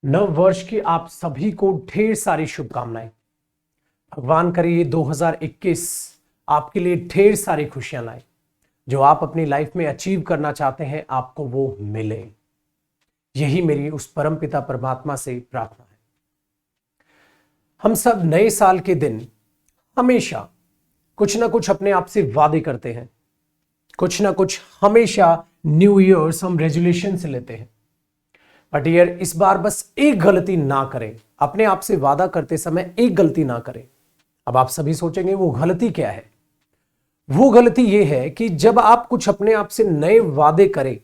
नव वर्ष की आप सभी को ढेर सारी शुभकामनाएं। भगवान करे ये 2021 आपके लिए ढेर सारी खुशियां लाए। जो आप अपनी लाइफ में अचीव करना चाहते हैं आपको वो मिले। यही मेरी उस परम पिता परमात्मा से प्रार्थना है। हम सब नए साल के दिन हमेशा कुछ ना कुछ अपने आप से वादे करते हैं, कुछ ना कुछ हमेशा न्यू ईयर्स हम रेजोल्यूशन से लेते हैं। बट यार इस बार बस एक गलती ना करें, अपने आप से वादा करते समय एक गलती ना करें। अब आप सभी सोचेंगे वो गलती क्या है। वो गलती ये है कि जब आप कुछ अपने आप से नए वादे करें,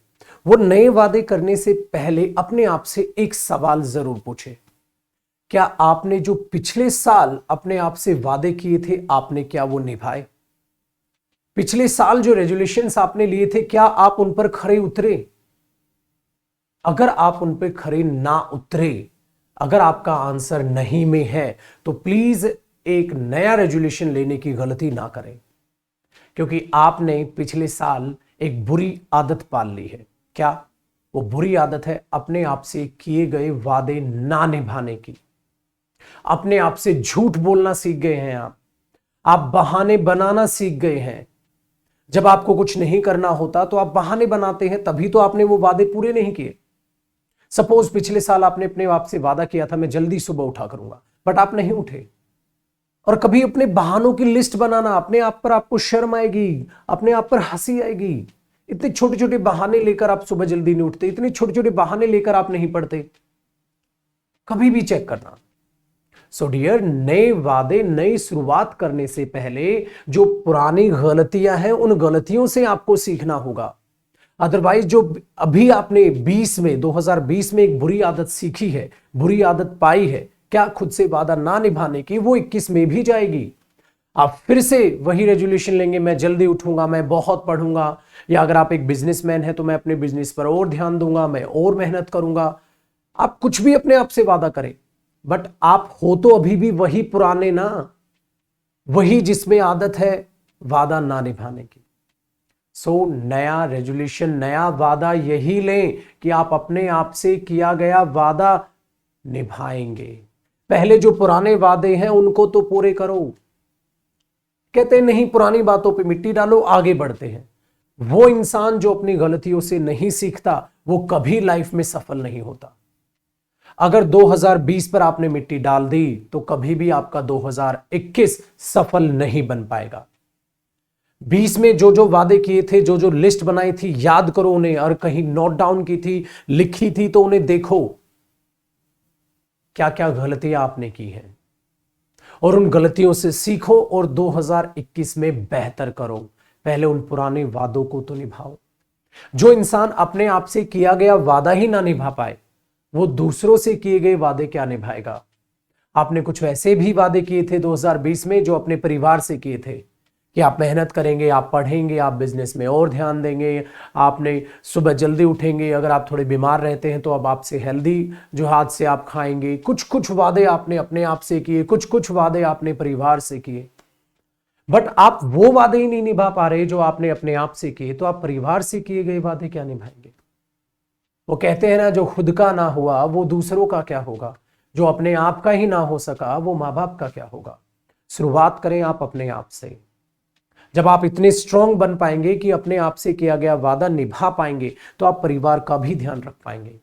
वो नए वादे करने से पहले अपने आप से एक सवाल जरूर पूछें। क्या आपने जो पिछले साल अपने आप से वादे किए थे आपने क्या वो निभाए? पिछले साल जो रेजोल्यूशंस आपने लिए थे क्या आप उन पर खरे उतरे? अगर आप उन पर खरे ना उतरे, अगर आपका आंसर नहीं में है, तो प्लीज एक नया रेजोल्यूशन लेने की गलती ना करें, क्योंकि आपने पिछले साल एक बुरी आदत पाल ली है। क्या वो बुरी आदत है? अपने आप से किए गए वादे ना निभाने की। अपने आप से झूठ बोलना सीख गए हैं आप बहाने बनाना सीख गए हैं। जब आपको कुछ नहीं करना होता तो आप बहाने बनाते हैं, तभी तो आपने वो वादे पूरे नहीं किए। सपोज पिछले साल आपने अपने आप से वादा किया था मैं जल्दी सुबह उठा करूंगा, बट आप नहीं उठे। और कभी अपने बहानों की लिस्ट बनाना, अपने आप पर आपको शर्म आएगी, अपने आप पर हंसी आएगी। इतने छोटे छोटे बहाने लेकर आप सुबह जल्दी नहीं उठते, इतने छोटे छोटे बहाने लेकर आप नहीं पढ़ते। कभी भी चेक करना। सो डियर, नए वादे, नई शुरुआत करने से पहले जो पुरानी गलतियां हैं उन गलतियों से आपको सीखना होगा। अदरवाइज जो अभी आपने 2020 में एक बुरी आदत सीखी है, बुरी आदत पाई है, क्या खुद से वादा ना निभाने की, वो 21 में भी जाएगी। आप फिर से वही रेजोल्यूशन लेंगे, मैं जल्दी उठूंगा, मैं बहुत पढ़ूंगा, या अगर आप एक बिजनेसमैन हैं तो मैं अपने बिजनेस पर और ध्यान दूंगा, मैं और मेहनत करूंगा। आप कुछ भी अपने आप से वादा करें, बट आप हो तो अभी भी वही पुराने ना, वही जिसमें आदत है वादा ना निभाने की। सो नया रेजोल्यूशन, नया वादा यही लें कि आप अपने आप से किया गया वादा निभाएंगे। पहले जो पुराने वादे हैं उनको तो पूरे करो। कहते नहीं पुरानी बातों पे मिट्टी डालो, आगे बढ़ते हैं। वो इंसान जो अपनी गलतियों से नहीं सीखता वो कभी लाइफ में सफल नहीं होता। अगर 2020 पर आपने मिट्टी डाल दी तो कभी भी आपका 2021 सफल नहीं बन पाएगा। 20 में जो जो वादे किए थे, जो जो लिस्ट बनाई थी, याद करो उन्हें, और कहीं नोट डाउन की थी, लिखी थी तो उन्हें देखो क्या क्या गलतियां आपने की हैं, और उन गलतियों से सीखो और 2021 में बेहतर करो। पहले उन पुराने वादों को तो निभाओ। जो इंसान अपने आप से किया गया वादा ही ना निभा पाए वो दूसरों से किए गए वादे क्या निभाएगा? आपने कुछ वैसे भी वादे किए थे 2020 में जो अपने परिवार से किए थे कि आप मेहनत करेंगे, आप पढ़ेंगे, आप बिजनेस में और ध्यान देंगे, आपने सुबह जल्दी उठेंगे, अगर आप थोड़े बीमार रहते हैं तो अब आपसे हेल्दी जो हाथ से आप खाएंगे। कुछ कुछ वादे आपने अपने आप से किए, कुछ कुछ वादे आपने परिवार से किए, बट आप वो वादे ही नहीं निभा पा रहे जो आपने अपने आप से किए, तो आप परिवार से किए गए वादे क्या निभाएंगे? वो कहते हैं ना, जो खुद का ना हुआ वो दूसरों का क्या होगा, जो अपने आप का ही ना हो सका वो माँ बाप का क्या होगा। शुरुआत करें आप अपने आप से। जब आप इतने स्ट्रांग बन पाएंगे कि अपने आप से किया गया वादा निभा पाएंगे तो आप परिवार का भी ध्यान रख पाएंगे।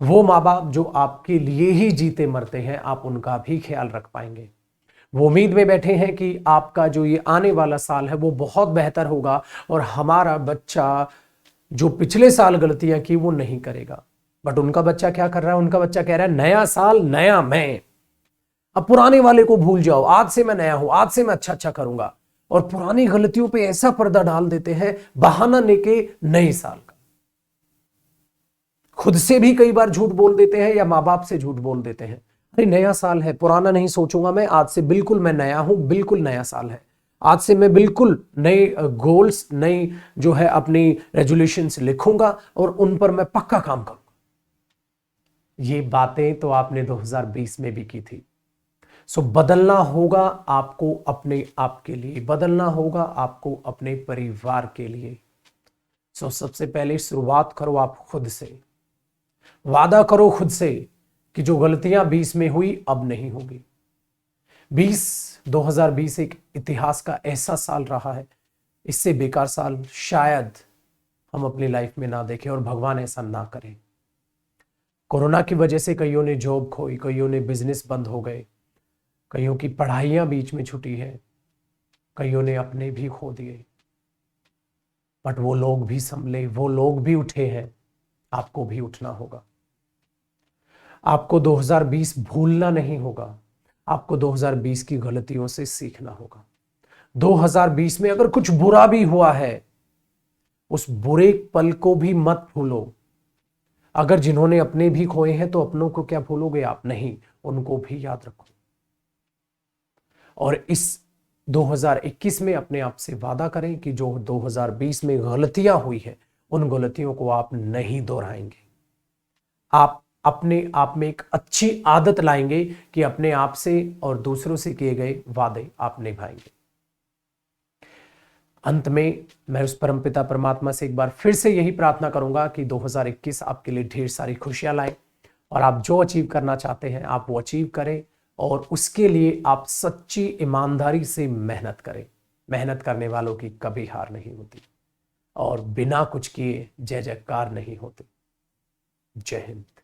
वो माँ बाप जो आपके लिए ही जीते मरते हैं आप उनका भी ख्याल रख पाएंगे। वो उम्मीद में बैठे हैं कि आपका जो ये आने वाला साल है वो बहुत बेहतर होगा और हमारा बच्चा जो पिछले साल गलतियां की वो नहीं करेगा। बट उनका बच्चा क्या कर रहा है? उनका बच्चा कह रहा है नया साल नया मैं, अब पुराने वाले को भूल जाओ, आज से मैं नया हूं, आज से मैं अच्छा अच्छा करूंगा। और पुरानी गलतियों पे ऐसा पर्दा डाल देते हैं बहाना लेके नए साल का। खुद से भी कई बार झूठ बोल देते हैं या माँ बाप से झूठ बोल देते हैं, अरे नया साल है, पुराना नहीं सोचूंगा मैं, आज से बिल्कुल मैं नया हूं, बिल्कुल नया साल है, आज से मैं बिल्कुल नए गोल्स, नई जो है अपनी रेजोल्यूशंस लिखूंगा और उन पर मैं पक्का काम करूंगा। ये बातें तो आपने 2020 में भी की थी। सो बदलना होगा आपको अपने आप के लिए, बदलना होगा आपको अपने परिवार के लिए। सो सबसे पहले शुरुआत करो आप खुद से, वादा करो खुद से कि जो गलतियां 20 में हुई अब नहीं होगी। 2020 एक इतिहास का ऐसा साल रहा है, इससे बेकार साल शायद हम अपनी लाइफ में ना देखें और भगवान ऐसा ना करें। कोरोना की वजह से कईयों ने जॉब खोई, कईयों ने बिजनेस बंद हो गए, कईयों की पढ़ाइयां बीच में छूटी है, कईयों ने अपने भी खो दिए। बट वो लोग भी संभले, वो लोग भी उठे हैं। आपको भी उठना होगा। आपको 2020 भूलना नहीं होगा। आपको 2020 की गलतियों से सीखना होगा। 2020 में अगर कुछ बुरा भी हुआ है, उस बुरे पल को भी मत भूलो। अगर जिन्होंने अपने भी खोए हैं तो अपनों को क्या भूलोगे आप? नहीं, उनको भी याद रखो। और इस 2021 में अपने आप से वादा करें कि जो 2020 में गलतियां हुई है, उन गलतियों को आप नहीं दोहराएंगे। आप अपने आप में एक अच्छी आदत लाएंगे कि अपने आप से और दूसरों से किए गए वादे आप निभाएंगे। अंत में मैं उस परमपिता परमात्मा से एक बार फिर से यही प्रार्थना करूंगा कि 2021 आपके लिए ढेर सारी खुशियां लाए और आप जो अचीव करना चाहते हैं आप वो अचीव करें, और उसके लिए आप सच्ची ईमानदारी से मेहनत करें। मेहनत करने वालों की कभी हार नहीं होती और बिना कुछ किए जय जयकार नहीं होते। जय हिंद।